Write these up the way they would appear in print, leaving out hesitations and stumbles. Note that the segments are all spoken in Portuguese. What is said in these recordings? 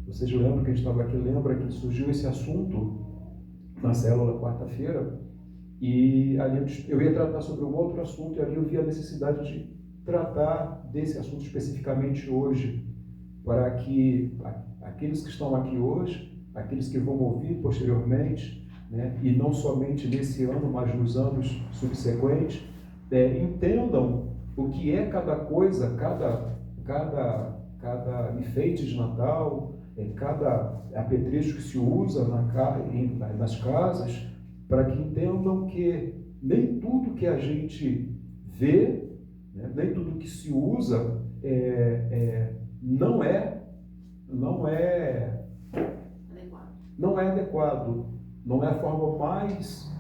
Vocês lembram que a gente estava aqui, lembra que surgiu esse assunto na célula quarta-feira, e ali eu ia tratar sobre um outro assunto, e ali eu vi a necessidade de tratar desse assunto especificamente hoje, para que aqueles que estão aqui hoje, aqueles que vão ouvir posteriormente, né, e não somente nesse ano, mas nos anos subsequentes, entendam o que é cada coisa, cada enfeite de Natal, cada apetrecho que se usa nas casas, para que entendam que nem tudo que a gente vê, né, nem tudo que se usa não é adequado, não é a forma mais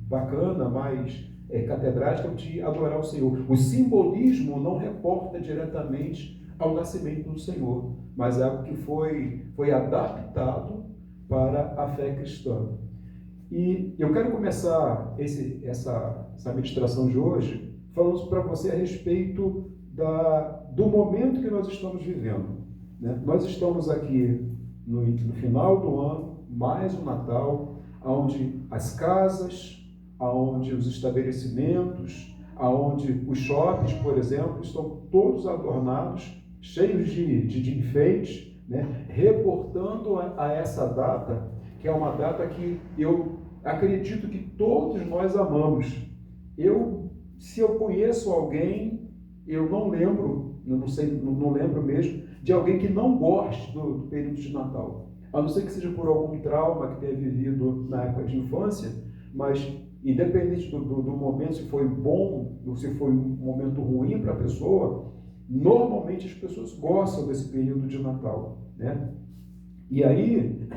bacana, mais catedrática de adorar o Senhor. O simbolismo não reporta diretamente ao nascimento do Senhor, mas é algo que foi adaptado para a fé cristã. E eu quero começar essa meditação de hoje falando para você a respeito do momento que nós estamos vivendo, né? Nós estamos aqui no final do ano, mais um Natal, onde as casas, onde os estabelecimentos, onde os shoppings, por exemplo, estão todos adornados, cheios de enfeites, né? Reportando a essa data, que é uma data que eu acredito que todos nós amamos. Se eu conheço alguém, eu não lembro, não lembro mesmo, de alguém que não goste do período de Natal. A não ser que seja por algum trauma que tenha vivido na época de infância, mas independente do momento, se foi bom ou se foi um momento ruim para a pessoa, normalmente as pessoas gostam desse período de Natal, né? E aí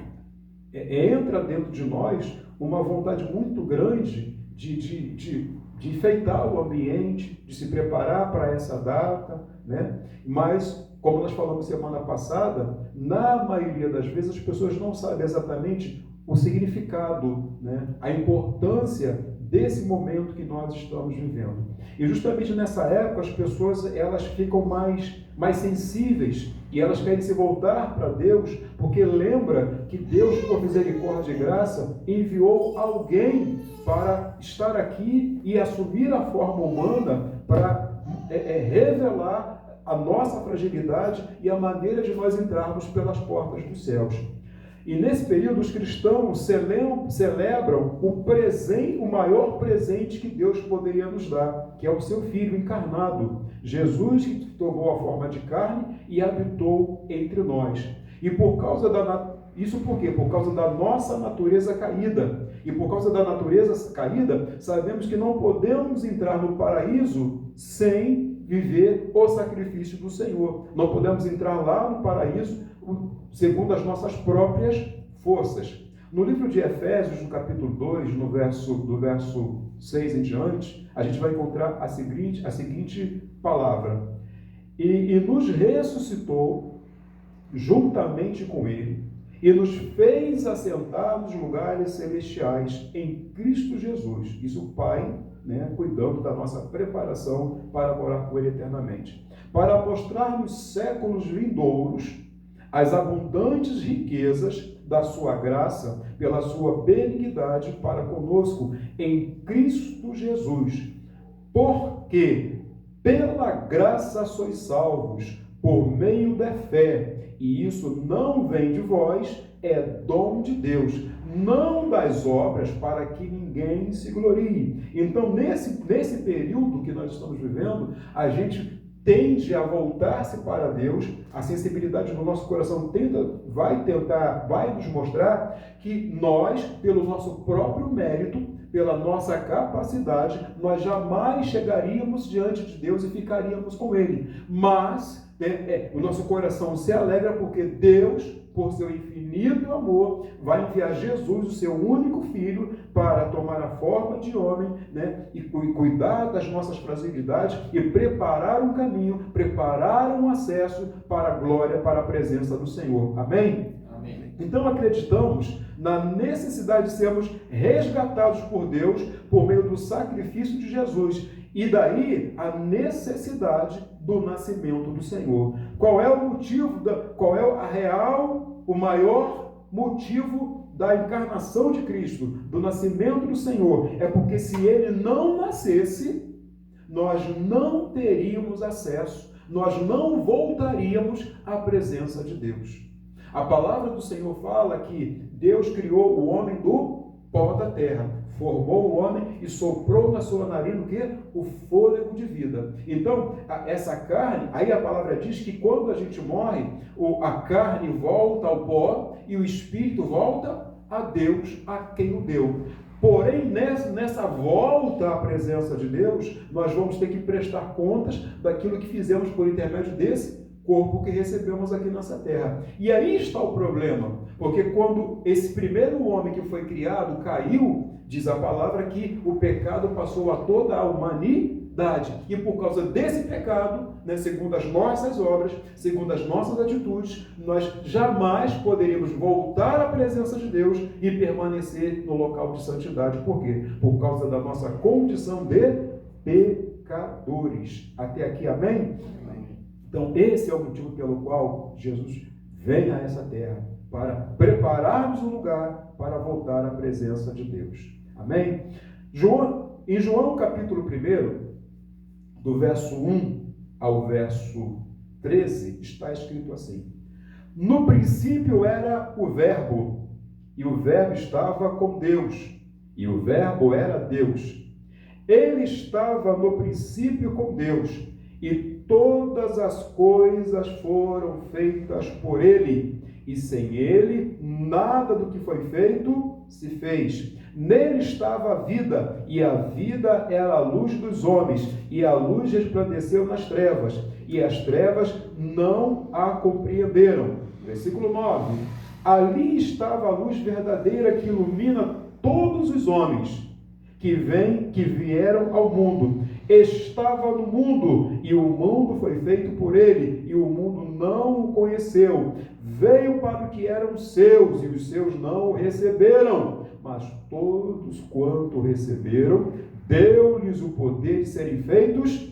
entra dentro de nós uma vontade muito grande de enfeitar o ambiente, de se preparar para essa data, né? Mas, como nós falamos semana passada, na maioria das vezes as pessoas não sabem exatamente o significado, né? A importância desse momento que nós estamos vivendo. E justamente nessa época as pessoas elas ficam mais sensíveis e elas querem se voltar para Deus, porque lembra que Deus, por misericórdia e graça, enviou alguém para estar aqui e assumir a forma humana para revelar a nossa fragilidade e a maneira de nós entrarmos pelas portas dos céus. E nesse período os cristãos celebram o maior presente que Deus poderia nos dar, que é o seu Filho encarnado, Jesus, que tomou a forma de carne e habitou entre nós. E isso por quê? Por causa da nossa natureza caída. E por causa da natureza caída, sabemos que não podemos entrar no paraíso sem viver o sacrifício do Senhor. Não podemos entrar lá no paraíso segundo as nossas próprias forças. No livro de Efésios, no capítulo 2, do verso 6 em diante, a gente vai encontrar a seguinte palavra: e nos ressuscitou juntamente com ele, e nos fez assentar nos lugares celestiais em Cristo Jesus. Isso o Pai, né, cuidando da nossa preparação para morar com ele eternamente. Para mostrar nos séculos vindouros as abundantes riquezas da sua graça, pela sua benignidade para conosco, em Cristo Jesus. Porque pela graça sois salvos, por meio da fé, e isso não vem de vós, é dom de Deus, não das obras, para que ninguém se glorie. Então, nesse período que nós estamos vivendo, a gente tende a voltar-se para Deus, a sensibilidade do nosso coração vai nos mostrar que nós, pelo nosso próprio mérito, pela nossa capacidade, nós jamais chegaríamos diante de Deus e ficaríamos com Ele. Mas o nosso coração se alegra porque Deus, por seu infinito amor, vai enviar Jesus, o seu único Filho, para tomar a forma de homem, né, e cuidar das nossas fragilidades e preparar um caminho, preparar um acesso para a glória, para a presença do Senhor. Amém? Amém. Então acreditamos na necessidade de sermos resgatados por Deus por meio do sacrifício de Jesus. E daí a necessidade do nascimento do Senhor. Qual é o motivo, qual é o maior motivo da encarnação de Cristo, do nascimento do Senhor? É porque se ele não nascesse, nós não teríamos acesso, nós não voltaríamos à presença de Deus. A palavra do Senhor fala que Deus criou o homem do pó da terra, formou o homem e soprou na sua narina o quê? O fôlego de vida. Então, essa carne, aí a palavra diz que quando a gente morre, a carne volta ao pó e o espírito volta a Deus, a quem o deu. Porém, nessa volta à presença de Deus, nós vamos ter que prestar contas daquilo que fizemos por intermédio desse corpo que recebemos aqui nessa terra. E aí está o problema, porque quando esse primeiro homem que foi criado caiu, diz a palavra que o pecado passou a toda a humanidade. E por causa desse pecado, segundo as nossas obras, segundo as nossas atitudes, nós jamais poderíamos voltar à presença de Deus e permanecer no local de santidade. Por quê? Por causa da nossa condição de pecadores. Até aqui, amém? Então, esse é o motivo pelo qual Jesus vem a essa terra, para prepararmos um lugar para voltar à presença de Deus. Amém? Em João capítulo 1, do verso 1 ao verso 13, está escrito assim: no princípio era o Verbo, e o Verbo estava com Deus, e o Verbo era Deus. Ele estava no princípio com Deus, e todas as coisas foram feitas por ele, e sem ele nada do que foi feito se fez. Nele estava a vida, e a vida era a luz dos homens, e a luz resplandeceu nas trevas, e as trevas não a compreenderam. Versículo 9. Ali estava a luz verdadeira que ilumina todos os homens que vieram ao mundo. Estava no mundo, e o mundo foi feito por ele, e o mundo não o conheceu. Veio para o que eram seus, e os seus não o receberam. Mas todos quanto receberam, deu-lhes o poder de serem feitos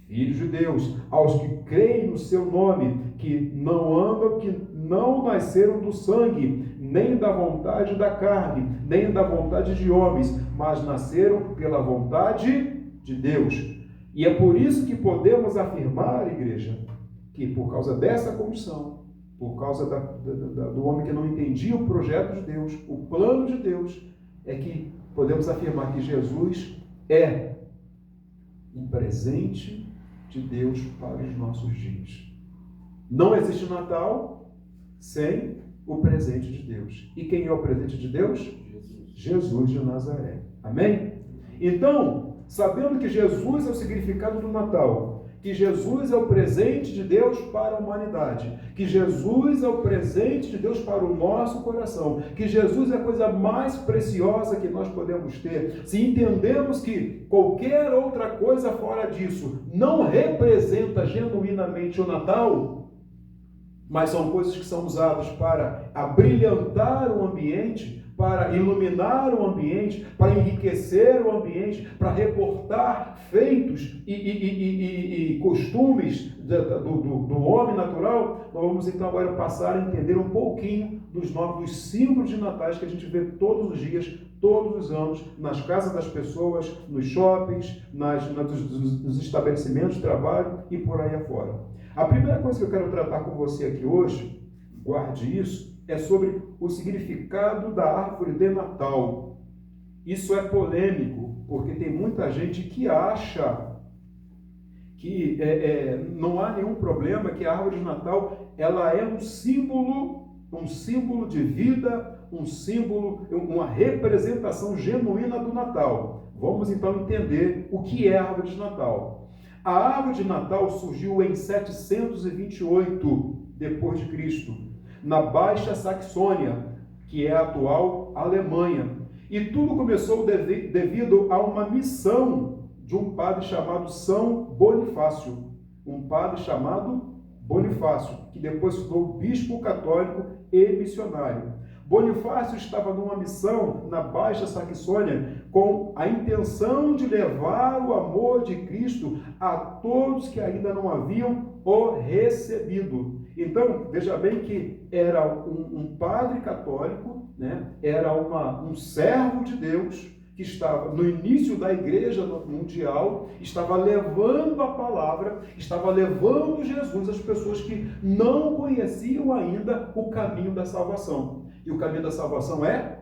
filhos de Deus, aos que creem no seu nome, que não nasceram do sangue, nem da vontade da carne, nem da vontade de homens, mas nasceram pela vontade de Deus. E é por isso que podemos afirmar, igreja, que por causa dessa condição, por causa do homem que não entendia o projeto de Deus, o plano de Deus, é que podemos afirmar que Jesus é um presente de Deus para os nossos dias. Não existe Natal sem o presente de Deus. E quem é o presente de Deus? Jesus de Nazaré. Amém? Então, sabendo que Jesus é o significado do Natal, que Jesus é o presente de Deus para a humanidade, que Jesus é o presente de Deus para o nosso coração, que Jesus é a coisa mais preciosa que nós podemos ter, se entendemos que qualquer outra coisa fora disso não representa genuinamente o Natal, mas são coisas que são usadas para abrilhantar o ambiente, para iluminar o ambiente, para enriquecer o ambiente, para reportar feitos e costumes do homem natural, nós vamos então agora passar a entender um pouquinho dos símbolos de natais que a gente vê todos os dias, todos os anos, nas casas das pessoas, nos shoppings, nos estabelecimentos de trabalho e por aí afora. A primeira coisa que eu quero tratar com você aqui hoje, guarde isso, é sobre o significado da árvore de Natal. Isso é polêmico, porque tem muita gente que acha que não há nenhum problema, que a árvore de Natal ela é um símbolo de vida, um símbolo, uma representação genuína do Natal. Vamos então entender o que é a árvore de Natal. A árvore de Natal surgiu em 728 depois de Cristo, na Baixa Saxônia, que é a atual Alemanha. E tudo começou devido a uma missão de um padre chamado São Bonifácio. Um padre chamado Bonifácio, que depois se tornou bispo católico e missionário. Bonifácio estava numa missão na Baixa Saxônia com a intenção de levar o amor de Cristo a todos que ainda não haviam o recebido. Então, veja bem que era um padre católico, né? Era um servo de Deus, que estava no início da igreja mundial, estava levando a palavra, estava levando Jesus às pessoas que não conheciam ainda o caminho da salvação. E o caminho da salvação é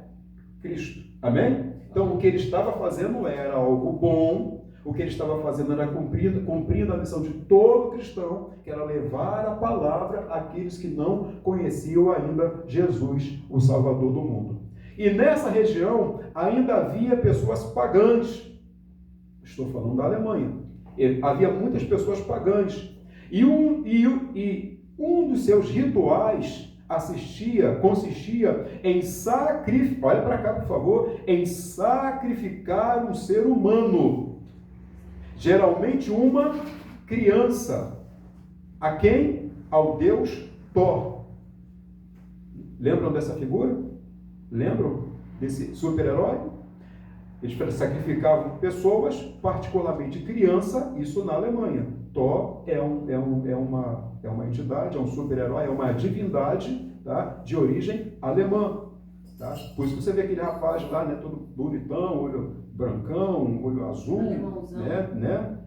Cristo. Amém? Então, o que ele estava fazendo era algo bom, o que ele estava fazendo era cumprindo a missão de todo cristão, que era levar a palavra àqueles que não conheciam ainda Jesus, o Salvador do mundo. E nessa região ainda havia pessoas pagãs. Estou falando da Alemanha. Havia muitas pessoas pagãs. E um dos seus rituais consistia em sacrificar, olha para cá por favor, em sacrificar um ser humano, geralmente uma criança. A quem? Ao deus Thor. Lembram dessa figura? Lembram desse super-herói? Eles sacrificavam pessoas, particularmente criança, isso na Alemanha. Thor é uma entidade, é um super-herói, é uma divindade, tá? De origem alemã. Tá? Por isso que você vê aquele rapaz lá, né, todo bonitão, olho brancão, olho azul, né?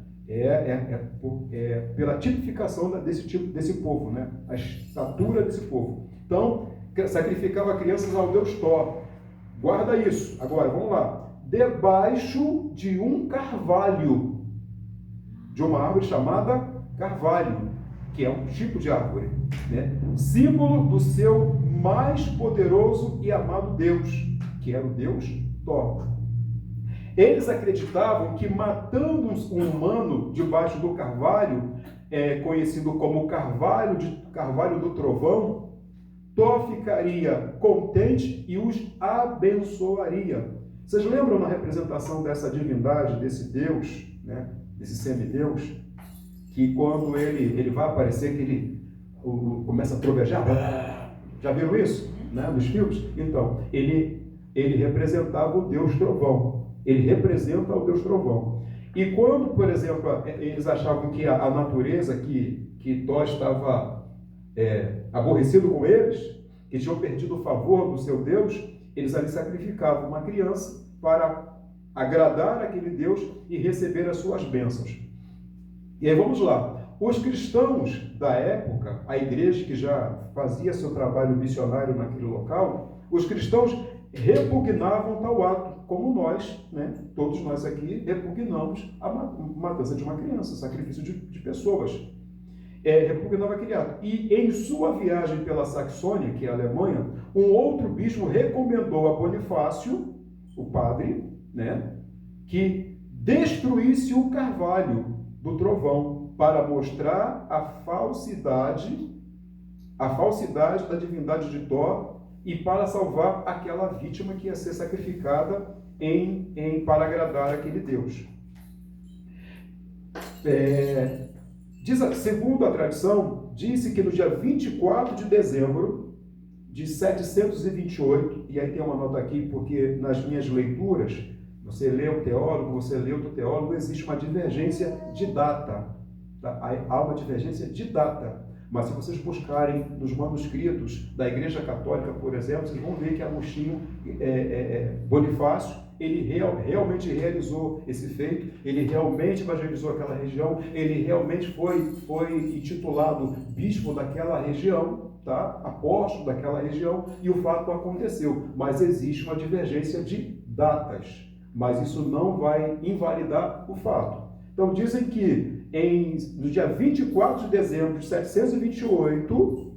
Pela tipificação desse povo, né? A estatura desse povo. Então, sacrificava crianças ao deus Thor. Guarda isso. Agora, vamos lá. Debaixo de um carvalho, de uma árvore chamada carvalho, que é um tipo de árvore, né? Símbolo do seu mais poderoso e amado Deus, que era o deus Thor. Eles acreditavam que matando um humano debaixo do carvalho, conhecido como carvalho do trovão, Thor ficaria contente e os abençoaria. Vocês lembram na representação dessa divindade, desse Deus, né, desse semideus, que quando ele vai aparecer, que ele começa a trovejar? Já viram isso, né, nos filmes? Então, ele representava o Deus Trovão. Ele representa o Deus Trovão. E quando, por exemplo, eles achavam que a natureza, que Thor estava aborrecido com eles, que tinham perdido o favor do seu Deus, eles ali sacrificavam uma criança para agradar aquele Deus e receber as suas bênçãos. E aí vamos lá. Os cristãos da época, a igreja que já fazia seu trabalho missionário naquele local, os cristãos repugnavam tal ato, como nós, né? Todos nós aqui repugnamos a matança de uma criança, sacrifício de pessoas. Repugnava aquele ato. E em sua viagem pela Saxônia, que é a Alemanha, um outro bispo recomendou a Bonifácio, o padre, né, que destruísse o carvalho do trovão para mostrar a falsidade da divindade de Thor e para salvar aquela vítima que ia ser sacrificada para agradar aquele Deus. Segundo a tradição, disse que no dia 24 de dezembro de 728, e aí tem uma nota aqui, porque nas minhas leituras, você lê um teólogo, você lê outro teólogo, existe uma divergência de data. Tá? Há uma divergência de data. Mas se vocês buscarem nos manuscritos da Igreja Católica, por exemplo, vocês vão ver que Agostinho Bonifácio, ele realmente realizou esse feito, ele realmente evangelizou aquela região, ele realmente foi intitulado bispo daquela região, tá? Apóstolo daquela região, e o fato aconteceu. Mas existe uma divergência de datas, mas isso não vai invalidar o fato. Então dizem que no dia 24 de dezembro de 728,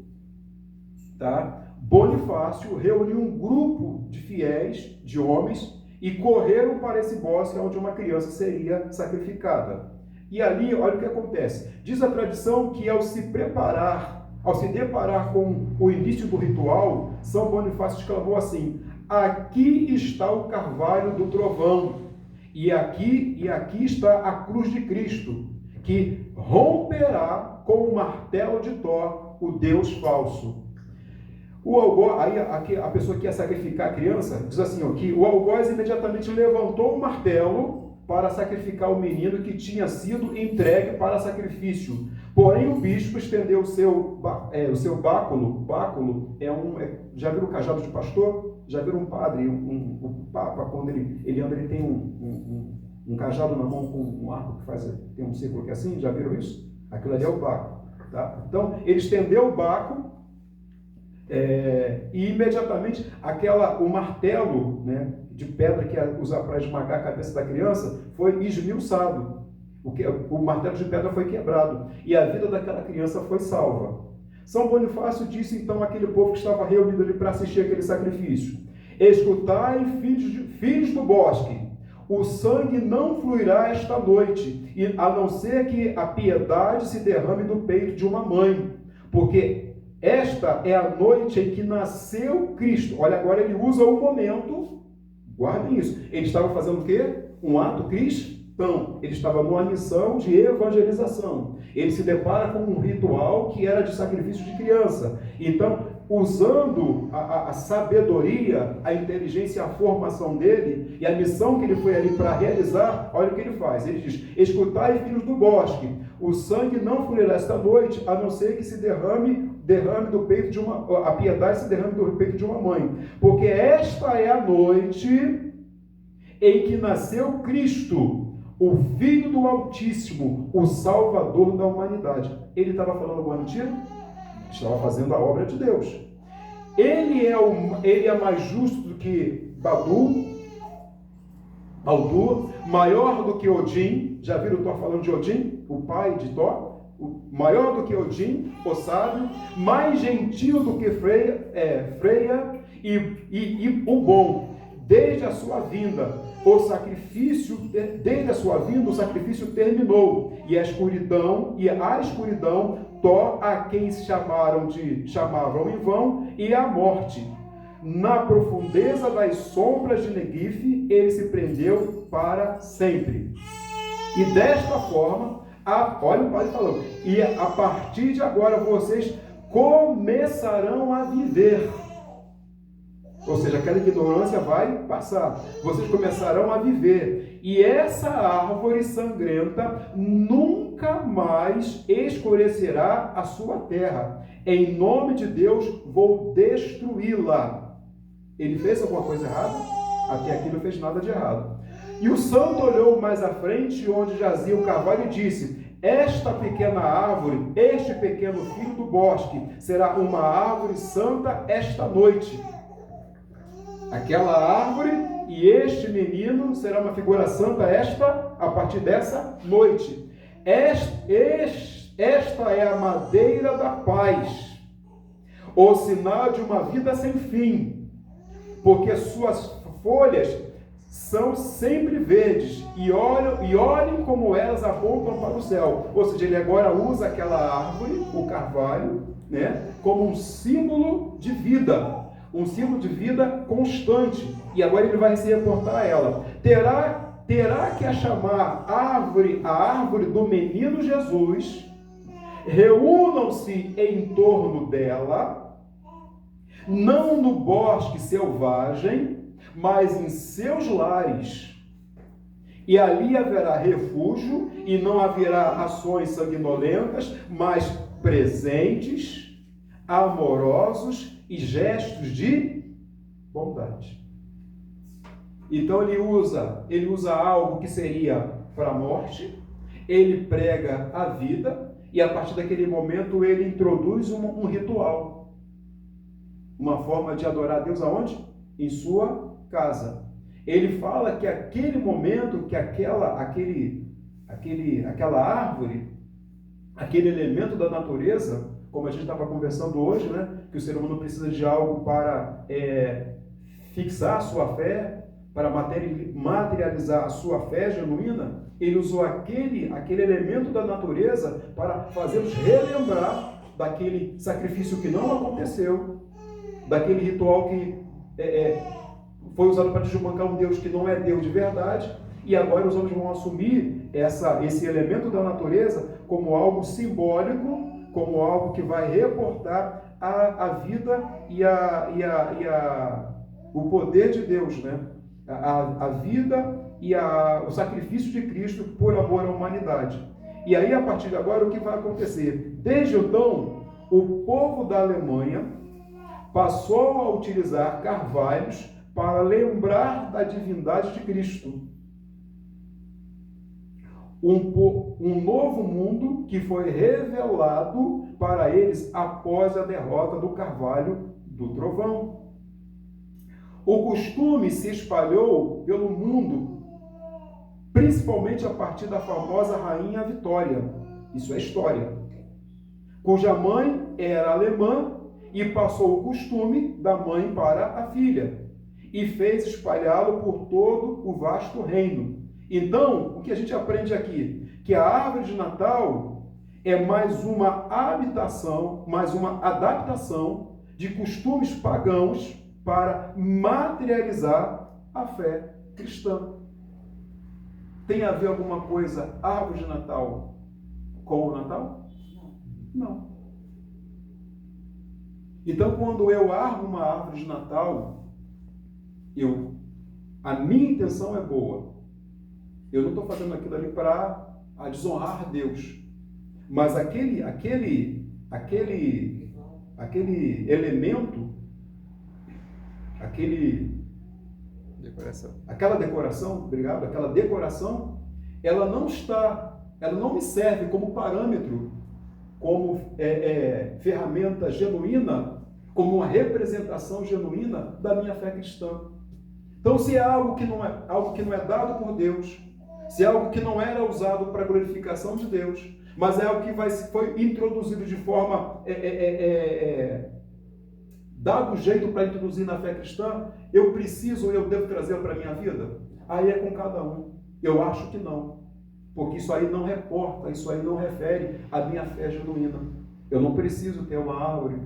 tá? Bonifácio reuniu um grupo de fiéis, de homens, e correram para esse bosque onde uma criança seria sacrificada. E ali, olha o que acontece. Diz a tradição que ao se deparar com o início do ritual, São Bonifácio exclamou assim: aqui está o carvalho do trovão, e aqui está a cruz de Cristo, que romperá com o martelo de Thor, o Deus falso. O algoz, aí a pessoa que ia sacrificar a criança, diz assim, ó, que o algoz imediatamente levantou o martelo para sacrificar o menino que tinha sido entregue para sacrifício. Porém, o bispo estendeu o seu báculo. Báculo já viram o cajado de pastor? Já viram um padre, um papa, quando ele anda, ele tem um cajado na mão com um arco que tem um círculo que é assim? Já viram isso? Aquilo ali é o báculo. Tá? Então, ele estendeu o báculo, e imediatamente o martelo, né, de pedra que ia usar para esmagar a cabeça da criança foi esmiuçado. O martelo de pedra foi quebrado e a vida daquela criança foi salva. São Bonifácio disse então àquele povo que estava reunido ali para assistir aquele sacrifício: escutai, filhos do bosque, o sangue não fluirá esta noite, a não ser que a piedade se derrame do peito de uma mãe, porque esta é a noite em que nasceu Cristo. Olha, agora ele usa o momento, guardem isso. Ele estava fazendo o quê? Um ato cristão. Ele estava numa missão de evangelização. Ele se depara com um ritual que era de sacrifício de criança. Então, usando a sabedoria, a inteligência, a formação dele e a missão que ele foi ali para realizar, olha o que ele faz. Ele diz: escutai, filhos do bosque, o sangue não fluirá esta noite, a não ser que se derrame do peito de a piedade se derrame do peito de uma mãe, porque esta é a noite em que nasceu Cristo, o Filho do Altíssimo, o Salvador da humanidade. Ele estava falando alguma mentira? Estava fazendo a obra de Deus. Ele é mais justo do que Baldur, maior do que Odin. Já viram Thor falando de Odin, o pai de Thor? Maior do que Odin, o sábio, mais gentil do que Freia e o bom. Desde a sua vinda, o sacrifício terminou, e a escuridão, Thor, a quem chamavam em vão, e a morte. Na profundeza das sombras de Negev, ele se prendeu para sempre. E desta forma, olha o pai falando, e a partir de agora vocês começarão a viver. Ou seja, aquela ignorância vai passar. Vocês começarão a viver. E essa árvore sangrenta nunca mais escurecerá a sua terra. Em nome de Deus, vou destruí-la. Ele fez alguma coisa errada? Até aqui não fez nada de errado. E o santo olhou mais à frente, onde jazia o carvalho, e disse: esta pequena árvore, este pequeno filho do bosque, será uma árvore santa esta noite. Aquela árvore e este menino será uma figura santa a partir dessa noite. Esta é a madeira da paz, o sinal de uma vida sem fim, porque suas folhas são sempre verdes, e olhem como elas apontam para o céu. Ou seja, ele agora usa aquela árvore, o carvalho, né, como um símbolo de vida. Um símbolo de vida constante. E agora ele vai se reportar a ela. Terá que a chamar a árvore do menino Jesus. Reúnam-se em torno dela, não no bosque selvagem, mas em seus lares. E ali haverá refúgio, e não haverá ações sanguinolentas, mas presentes, amorosos e gestos de bondade. Então ele usa algo que seria para a morte, ele prega a vida, e a partir daquele momento ele introduz um ritual, uma forma de adorar a Deus aonde? Em sua casa. Ele fala que aquele momento, que aquela árvore, aquele elemento da natureza, como a gente estava conversando hoje, né, que o ser humano precisa de algo para fixar a sua fé, para materializar a sua fé genuína. Ele usou aquele elemento da natureza para fazê-los relembrar daquele sacrifício que não aconteceu, daquele ritual que foi usado para desbancar um Deus que não é Deus de verdade. E agora os homens vão assumir esse elemento da natureza como algo simbólico, como algo que vai reportar a vida e o poder de Deus, né? A vida e o sacrifício de Cristo por amor à humanidade. E aí, a partir de agora, o que vai acontecer? Desde então, o povo da Alemanha passou a utilizar carvalhos para lembrar da divindade de Cristo. Um novo mundo que foi revelado para eles após a derrota do carvalho do trovão. O costume se espalhou pelo mundo, principalmente a partir da famosa rainha Vitória, isso é história, cuja mãe era alemã e passou o costume da mãe para a filha e fez espalhá-lo por todo o vasto reino. Então, o que a gente aprende aqui? Que a árvore de Natal é mais uma habitação, mais uma adaptação de costumes pagãos para materializar a fé cristã. Tem a ver alguma coisa, árvore de Natal, com o Natal? Não. Então, quando eu armo uma árvore de Natal, a minha intenção é boa. Eu não estou fazendo aquilo ali para desonrar Deus. Mas aquele elemento, aquela decoração, obrigado, aquela decoração, ela não me serve como parâmetro, como ferramenta genuína, como uma representação genuína da minha fé cristã. Então, se é algo que não é dado por Deus, se é algo que não era usado para a glorificação de Deus, mas é algo que foi introduzido de forma dado jeito para introduzir na fé cristã, eu devo trazer para a minha vida? Aí é com cada um. Eu acho que não. Porque isso aí não reporta, isso aí não refere à minha fé genuína. Eu não preciso ter uma árvore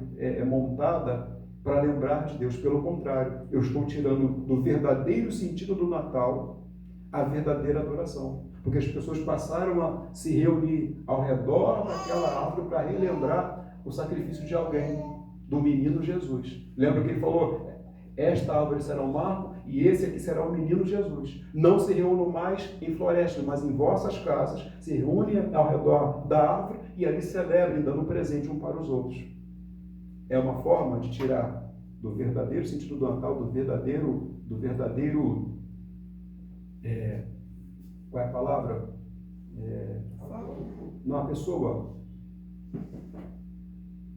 montada para lembrar de Deus. Pelo contrário, eu estou tirando do verdadeiro sentido do Natal a verdadeira adoração. Porque as pessoas passaram a se reunir ao redor daquela árvore para relembrar o sacrifício de alguém, do menino Jesus. Lembra que ele falou, esta árvore será um marco e esse aqui será o menino Jesus. Não se reúnam mais em florestas, mas em vossas casas, se reúnem ao redor da árvore e ali celebrem, dando presente um para os outros. É uma forma de tirar do verdadeiro sentido do Natal, do verdadeiro qual é a palavra? Não, a pessoa.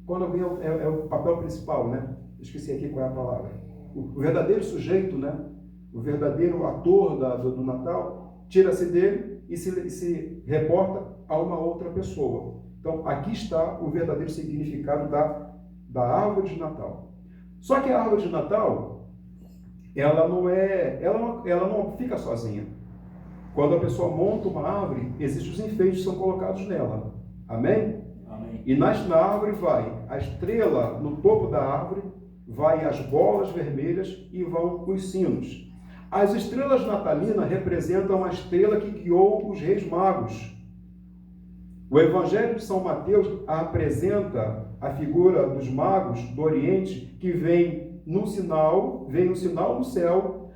Quando alguém é o papel principal, né? Esqueci aqui qual é a palavra. O verdadeiro sujeito, né? O verdadeiro ator do Natal, tira-se dele e se reporta a uma outra pessoa. Então, aqui está o verdadeiro significado da árvore de Natal. Só que a árvore de Natal, ela não fica sozinha. Quando a pessoa monta uma árvore, existem os enfeites que são colocados nela. Amém? Amém. E na árvore vai a estrela no topo da árvore, vai as bolas vermelhas e vão os sinos. As estrelas natalinas representam a estrela que guiou os reis magos. O Evangelho de São Mateus apresenta a figura dos magos do Oriente que vem um sinal no céu,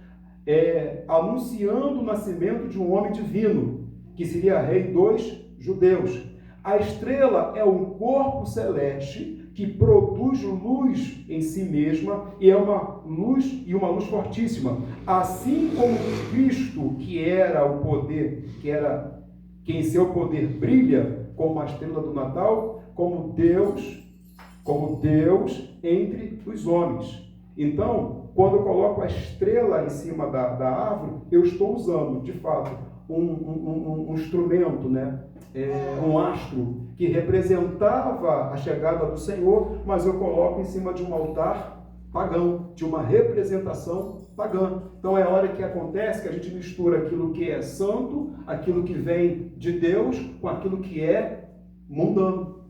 anunciando o nascimento de um homem divino, que seria rei dos judeus. A estrela é um corpo celeste que produz luz em si mesma e é uma luz fortíssima. Assim como Cristo, que era o poder, que em seu poder brilha como a estrela do Natal, como Deus entre os homens. Então, quando eu coloco a estrela em cima da árvore, eu estou usando, de fato, um instrumento, né? Um astro que representava a chegada do Senhor, mas eu coloco em cima de um altar pagão, de uma representação pagã. Então é a hora que acontece que a gente mistura aquilo que é santo, aquilo que vem de Deus, com aquilo que é mundano.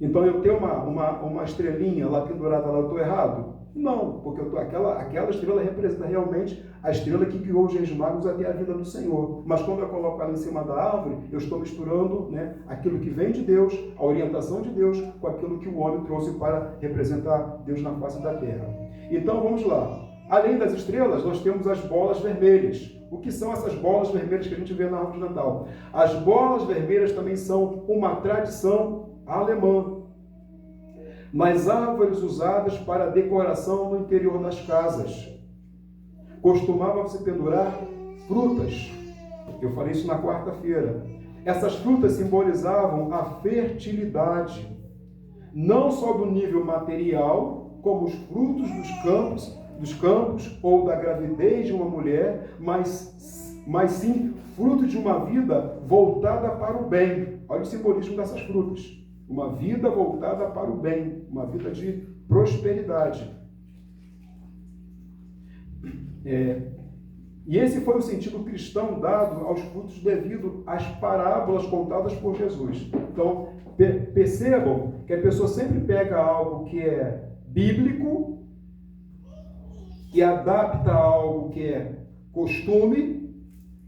Então eu tenho uma estrelinha lá pendurada lá, eu estou errado? Não, porque aquela estrela representa realmente a estrela que guiou os reis magos até a vida do Senhor. Mas quando eu coloco ela em cima da árvore, eu estou misturando, né, aquilo que vem de Deus, a orientação de Deus, com aquilo que o homem trouxe para representar Deus na face da terra. Então vamos lá. Além das estrelas, nós temos as bolas vermelhas. O que são essas bolas vermelhas que a gente vê na árvore de Natal? As bolas vermelhas também são uma tradição alemã. Nas árvores usadas para decoração no interior das casas. Costumava-se pendurar frutas. Eu falei isso na quarta-feira. Essas frutas simbolizavam a fertilidade, não só do nível material, como os frutos dos campos ou da gravidez de uma mulher, mas sim fruto de uma vida voltada para o bem. Olha o simbolismo dessas frutas. Uma vida voltada para o bem, uma vida de prosperidade. E esse foi o sentido cristão dado aos frutos devido às parábolas contadas por Jesus. Então, percebam que a pessoa sempre pega algo que é bíblico e adapta a algo que é costume,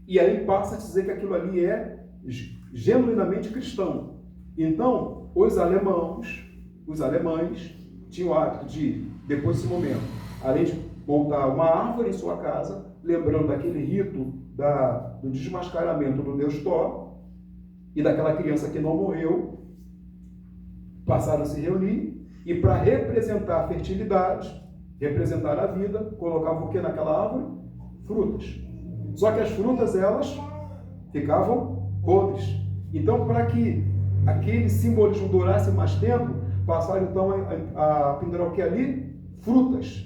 e aí passa a dizer que aquilo ali é genuinamente cristão. Então, os alemães tinham o hábito de, depois desse momento, além de montar uma árvore em sua casa, lembrando daquele rito do desmascaramento do Deus Thor e daquela criança que não morreu, passaram a se reunir e, para representar a fertilidade, representar a vida, colocavam o que naquela árvore? Frutas. Só que as frutas, elas ficavam podres. Então, para que aquele simbolismo durasse mais tempo, passaram então a pendurar o que ali? Frutas.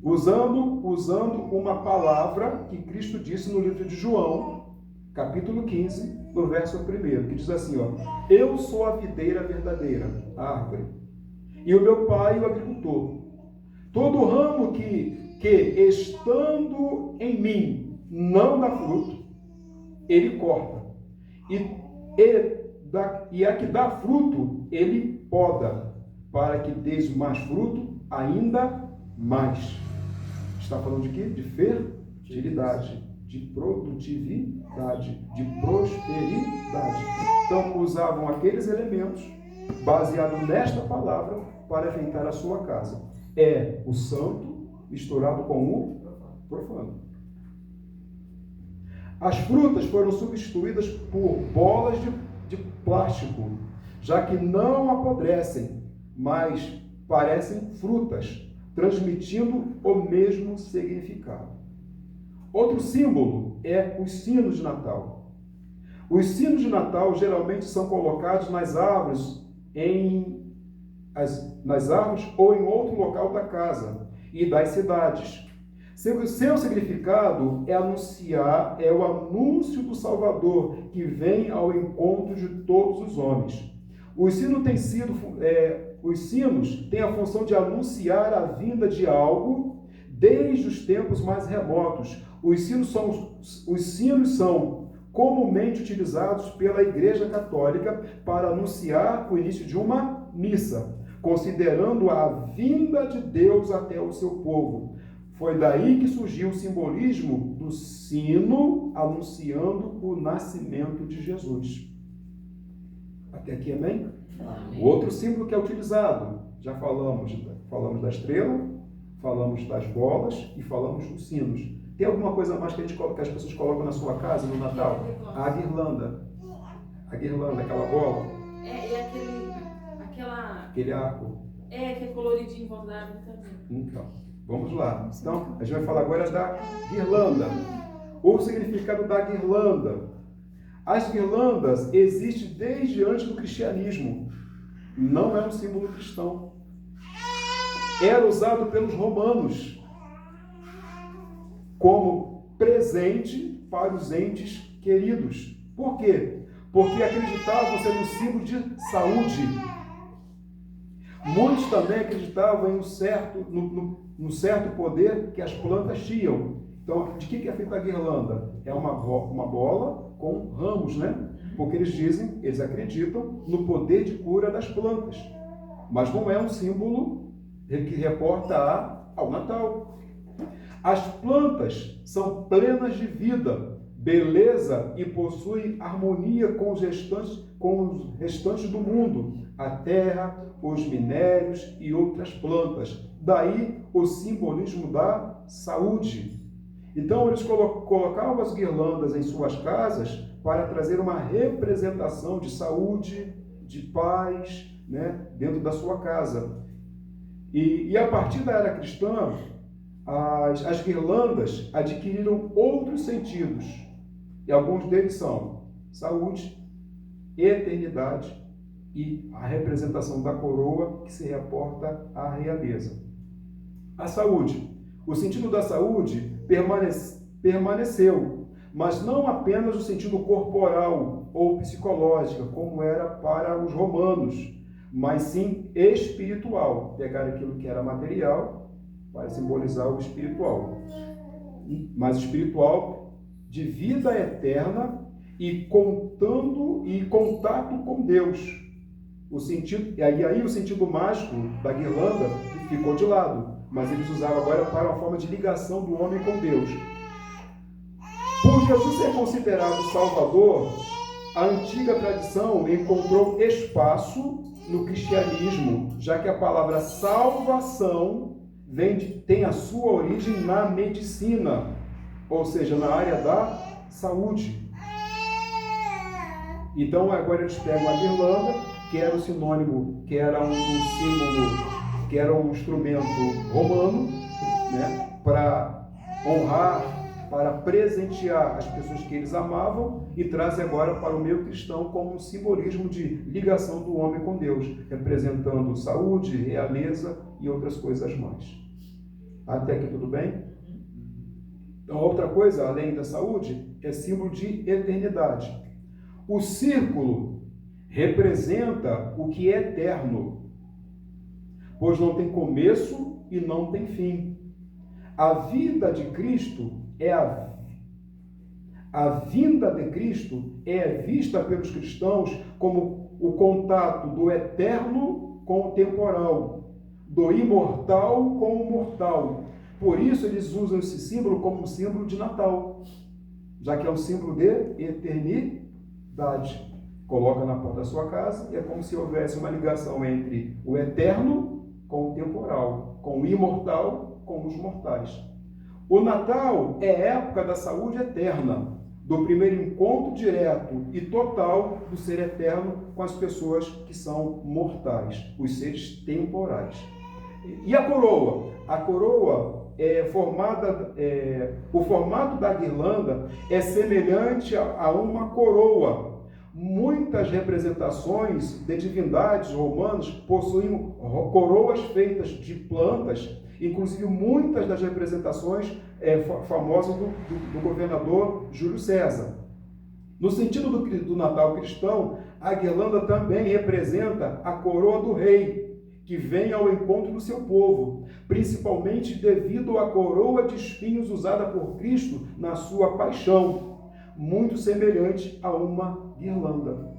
Usando uma palavra que Cristo disse no livro de João, capítulo 15, no verso 1, que diz assim, ó: eu sou a videira verdadeira, a árvore, e o meu pai o agricultor. Todo ramo que estando em mim não dá fruto, ele corta. E a que dá fruto, ele poda, para que dês mais fruto, ainda mais. Está falando de quê? De fertilidade, de produtividade, de prosperidade. Então, usavam aqueles elementos, baseados nesta palavra, para enfeitar a sua casa. É o santo misturado com o profano. As frutas foram substituídas por bolas de plástico, já que não apodrecem, mas parecem frutas, transmitindo o mesmo significado. Outro símbolo é os sinos de Natal. Os sinos de Natal geralmente são colocados nas árvores ou em outro local da casa e das cidades. Seu significado é o anúncio do Salvador que vem ao encontro de todos os homens. Os sinos têm a função de anunciar a vinda de algo desde os tempos mais remotos. Os sinos são comumente utilizados pela Igreja Católica para anunciar o início de uma missa, considerando a vinda de Deus até o seu povo. Foi daí que surgiu o simbolismo do sino anunciando o nascimento de Jesus. Até aqui, amém? Amém. O outro símbolo que é utilizado, já falamos da estrela, falamos das bolas e falamos dos sinos. Tem alguma coisa mais que as pessoas colocam na sua casa no Natal? A guirlanda. A guirlanda, aquela bola. Aquele arco. Que é coloridinho em volta da árvore também. Então, vamos lá. Então, a gente vai falar agora da guirlanda. O significado da guirlanda. As guirlandas existem desde antes do cristianismo. Não é um símbolo cristão. Era usado pelos romanos como presente para os entes queridos. Por quê? Porque acreditavam ser um símbolo de saúde. Muitos também acreditavam em um certo poder que as plantas tinham. Então, de que é feita a guirlanda? É uma bola com ramos, né? Porque eles acreditam no poder de cura das plantas. Mas não é um símbolo que reporta ao Natal. As plantas são plenas de vida, beleza e possuem harmonia com os restantes do mundo, a terra, os minérios e outras plantas. Daí o simbolismo da saúde. Então eles colocavam as guirlandas em suas casas para trazer uma representação de saúde, de paz, né, dentro da sua casa. E a partir da era cristã, as guirlandas adquiriram outros sentidos. E alguns deles são saúde, eternidade e a representação da coroa que se reporta à realeza. A saúde. O sentido da saúde permaneceu, mas não apenas o sentido corporal ou psicológico, como era para os romanos, mas sim espiritual. Pegar aquilo que era material para simbolizar o espiritual. Mas espiritual de vida eterna e contato com Deus. E aí o sentido mágico da guirlanda ficou de lado, mas eles usavam agora para uma forma de ligação do homem com Deus. Por Jesus ser considerado Salvador, a antiga tradição encontrou espaço no cristianismo, já que a palavra salvação tem a sua origem na medicina, ou seja, na área da saúde. Então agora eles pegam a guirlanda, que era o sinônimo, que era um símbolo, que era um instrumento romano, né, para honrar, para presentear as pessoas que eles amavam, e traz agora para o meio cristão como um simbolismo de ligação do homem com Deus, representando saúde, realeza e outras coisas mais. Até aqui tudo bem? Então, outra coisa, além da saúde, é símbolo de eternidade. O círculo representa o que é eterno, pois não tem começo e não tem fim. A vida de Cristo a vinda de Cristo é vista pelos cristãos como o contato do eterno com o temporal, do imortal com o mortal. Por isso eles usam esse símbolo como um símbolo de Natal, já que é um símbolo de eternidade. Coloca na porta da sua casa e é como se houvesse uma ligação entre o eterno com o temporal, com o imortal com os mortais. O Natal é a época da saúde eterna, do primeiro encontro direto e total do ser eterno com as pessoas que são mortais, os seres temporais. E a coroa? A coroa o formato da guirlanda é semelhante a uma coroa. Muitas representações de divindades romanas possuem coroas feitas de plantas, inclusive muitas das representações famosas do governador Júlio César. No sentido do Natal cristão, a guirlanda também representa a coroa do rei, que vem ao encontro do seu povo, principalmente devido à coroa de espinhos usada por Cristo na sua paixão, muito semelhante a uma guirlanda.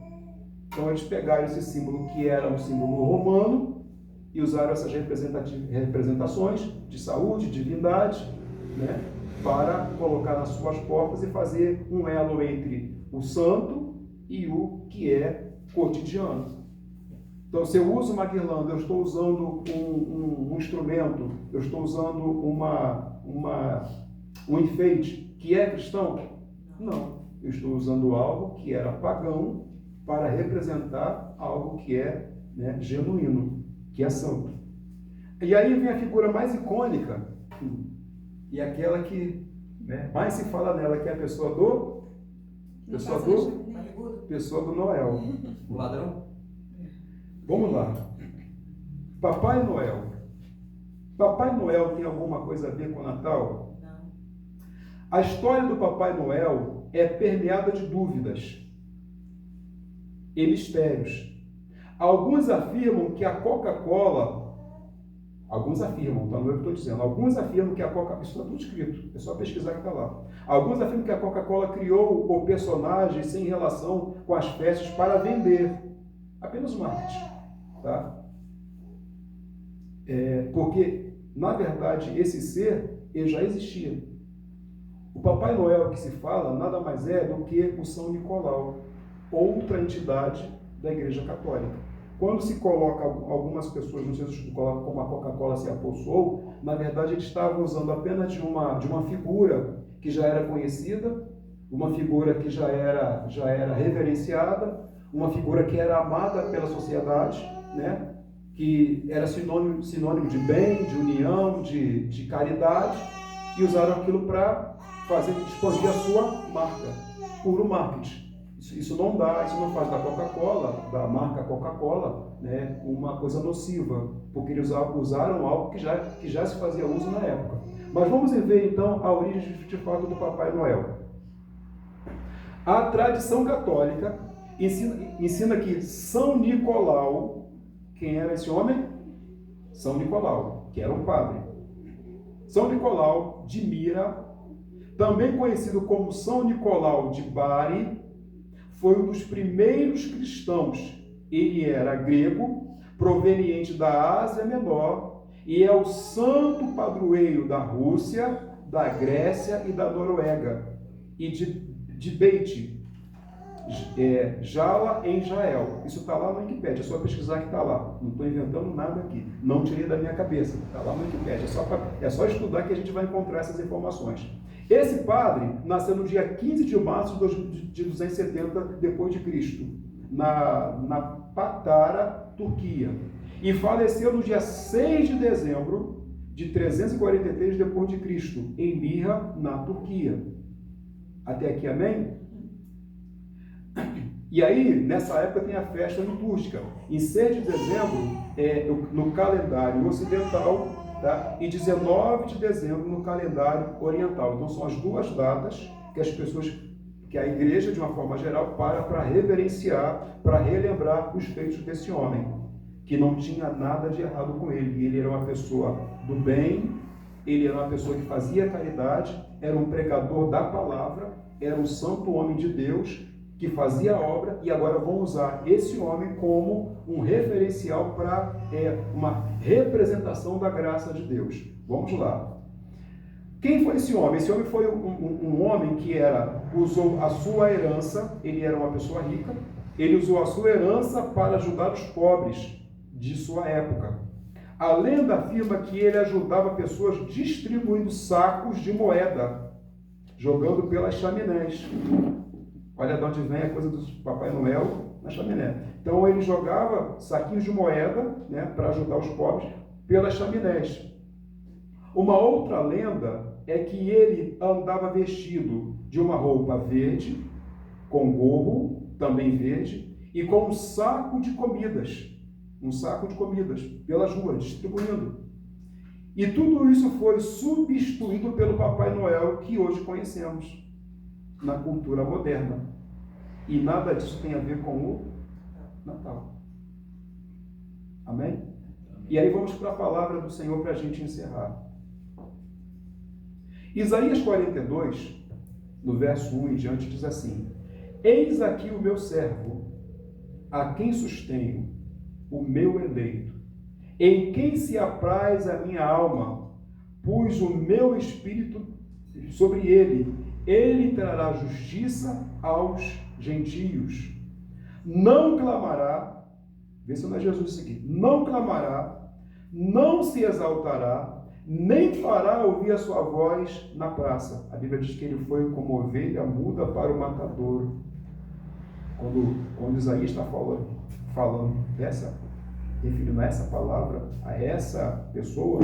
Então eles pegaram esse símbolo que era um símbolo romano e usaram essas representações de saúde, divindade, né, para colocar nas suas portas e fazer um elo entre o santo e o que é cotidiano. Então, se eu uso uma guirlanda, eu estou usando um instrumento, eu estou usando um enfeite que é cristão? Não. Eu estou usando algo que era pagão para representar algo que é, né, genuíno, que é santo. E aí vem a figura mais icônica, e aquela que, né, mais se fala nela, que é a pessoa do Noel. O ladrão? Vamos lá. Papai Noel. Papai Noel tem alguma coisa a ver com o Natal? Não. A história do Papai Noel é permeada de dúvidas e mistérios. Alguns afirmam que a Coca-Cola Alguns afirmam, tá no que eu estou dizendo, alguns afirmam que a Coca-Cola, isso está tudo escrito, é só pesquisar que está lá. Alguns afirmam que a Coca-Cola criou o personagem sem relação com as festas para vender, apenas o marketing, tá? Porque, na verdade, esse ser, ele já existia. O Papai Noel que se fala nada mais é do que o São Nicolau, outra entidade da Igreja Católica. Quando se coloca, algumas pessoas, não sei se colocam como a Coca-Cola se apossou, na verdade eles estavam usando apenas de uma figura que já era conhecida, uma figura que já era reverenciada, uma figura que era amada pela sociedade, né? Que era sinônimo de bem, de união, de caridade, e usaram aquilo para expandir a sua marca, puro marketing. Isso não faz da Coca-Cola, da marca Coca-Cola, né, uma coisa nociva, porque eles usaram algo que já se fazia uso na época. Mas vamos ver então a origem de fato do Papai Noel. A tradição católica ensina que São Nicolau, quem era esse homem? São Nicolau, que era um padre. São Nicolau de Mira, também conhecido como São Nicolau de Bari, foi um dos primeiros cristãos. Ele era grego, proveniente da Ásia Menor, e é o santo padroeiro da Rússia, da Grécia e da Noruega, e de Beit Jala em Israel. Isso está lá no Wikipédia, é só pesquisar que está lá. Não estou inventando nada aqui, não tirei da minha cabeça, está lá no Wikipédia, é só estudar que a gente vai encontrar essas informações. Esse padre nasceu no dia 15 de março de 270 depois de Cristo, na Patara, Turquia, e faleceu no dia 6 de dezembro de 343 depois de Cristo, em Mirra, na Turquia. Até aqui, amém? E aí, nessa época tem a festa litúrgica, em 6 de dezembro, no calendário ocidental, tá? E 19 de dezembro no calendário oriental. Então são as duas datas que a igreja, de uma forma geral, para reverenciar, para relembrar os feitos desse homem, que não tinha nada de errado com ele. Ele era uma pessoa do bem, ele era uma pessoa que fazia caridade, era um pregador da palavra, era um santo homem de Deus, que fazia a obra, e agora vão usar esse homem como um referencial para uma representação da graça de Deus. Vamos lá. Quem foi esse homem? Esse homem foi um homem que usou a sua herança, ele era uma pessoa rica, ele usou a sua herança para ajudar os pobres de sua época. A lenda afirma que ele ajudava pessoas distribuindo sacos de moeda, jogando pelas chaminés. Olha de onde vem a coisa do Papai Noel na chaminé. Então ele jogava saquinhos de moeda, né, para ajudar os pobres pelas chaminés. Uma outra lenda é que ele andava vestido de uma roupa verde, com gorro, também verde, e com um saco de comidas pelas ruas, distribuindo. E tudo isso foi substituído pelo Papai Noel que hoje conhecemos na cultura moderna. E nada disso tem a ver com o Natal. Amém? E aí vamos para a palavra do Senhor para a gente encerrar. Isaías 42, no verso 1 em diante, diz assim: Eis aqui o meu servo, a quem sustenho, o meu eleito, em quem se apraz a minha alma, pus o meu espírito sobre ele. Ele trará justiça aos gentios. Não clamará, vê se não é Jesus isso aqui, não clamará, não se exaltará, nem fará ouvir a sua voz na praça. A Bíblia diz que ele foi como ovelha muda para o matadouro. Quando Isaías está falando referindo a essa palavra, a essa pessoa,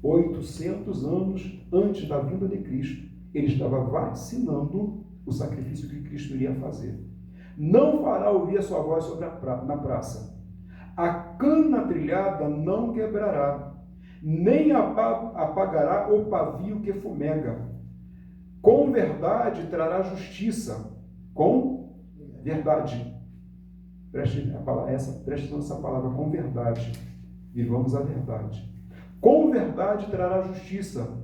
800 anos antes da vinda de Cristo, ele estava vacinando o sacrifício que Cristo iria fazer. Não fará ouvir a sua voz na praça. A cana trilhada não quebrará, nem apagará o pavio que fumega. Com verdade trará justiça. Com verdade. Preste atenção nessa palavra, com verdade. Vivamos a verdade. Com verdade trará justiça,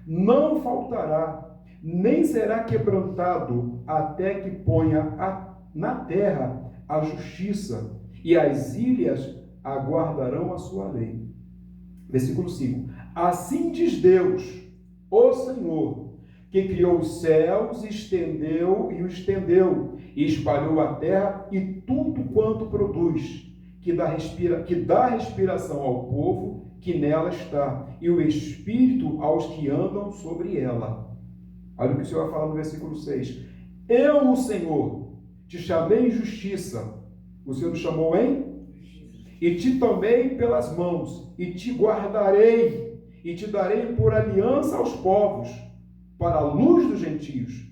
não faltará, nem será quebrantado, até que ponha na terra a justiça, e as ilhas aguardarão a sua lei. Versículo 5. Assim diz Deus, o Senhor, que criou os céus, estendeu, e espalhou a terra e tudo quanto produz, que dá respiração ao povo que nela está, e o espírito aos que andam sobre ela. Olha o que o Senhor vai falar no versículo 6. Eu, o Senhor, te chamei em justiça. O Senhor te chamou em? E te tomei pelas mãos, e te guardarei, e te darei por aliança aos povos, para a luz dos gentios,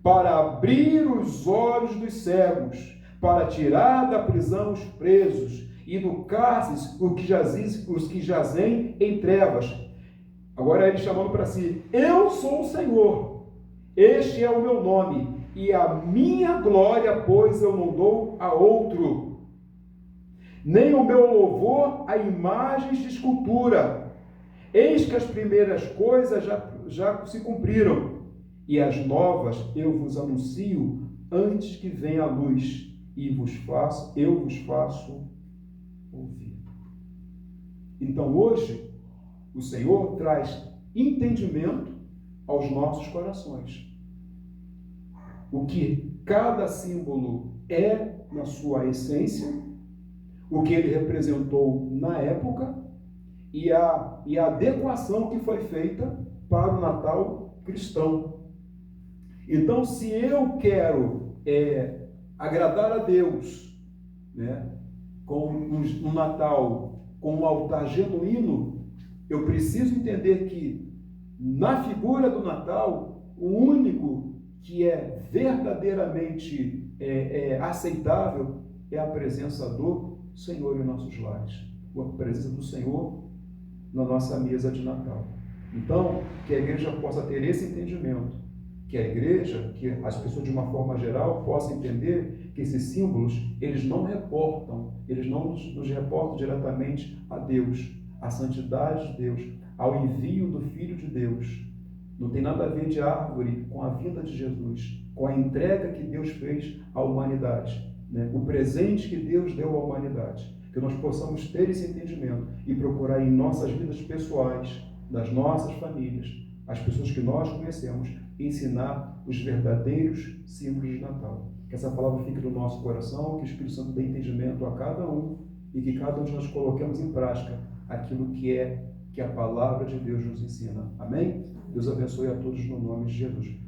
para abrir os olhos dos cegos, para tirar da prisão os presos, e do cárcere os que jazem em trevas. Agora ele chamando para si: eu sou o Senhor, este é o meu nome, e a minha glória, pois eu não dou a outro, nem o meu louvor a imagens de escultura. Eis que as primeiras coisas já se cumpriram, e as novas eu vos anuncio antes que venha a luz, e eu vos faço ouvir. Então hoje o Senhor traz entendimento aos nossos corações. O que cada símbolo é na sua essência, o que ele representou na época e a adequação que foi feita para o Natal cristão. Então, se eu quero agradar a Deus, né, com um Natal, com um altar genuíno, eu preciso entender que na figura do Natal, o único que é verdadeiramente aceitável é a presença do Senhor em nossos lares, a presença do Senhor na nossa mesa de Natal. Então, que a igreja possa ter esse entendimento, que a igreja, que as pessoas de uma forma geral possam entender que esses símbolos, eles não nos reportam diretamente a Deus, à santidade de Deus, ao envio do Filho de Deus. Não tem nada a ver de árvore com a vinda de Jesus, com a entrega que Deus fez à humanidade, né? O presente que Deus deu à humanidade. Que nós possamos ter esse entendimento e procurar em nossas vidas pessoais, nas nossas famílias, as pessoas que nós conhecemos, ensinar os verdadeiros símbolos de Natal. Que essa palavra fique no nosso coração, que o Espírito Santo dê entendimento a cada um e que cada um de nós coloquemos em prática aquilo que a palavra de Deus nos ensina. Amém? Deus abençoe a todos no nome de Jesus.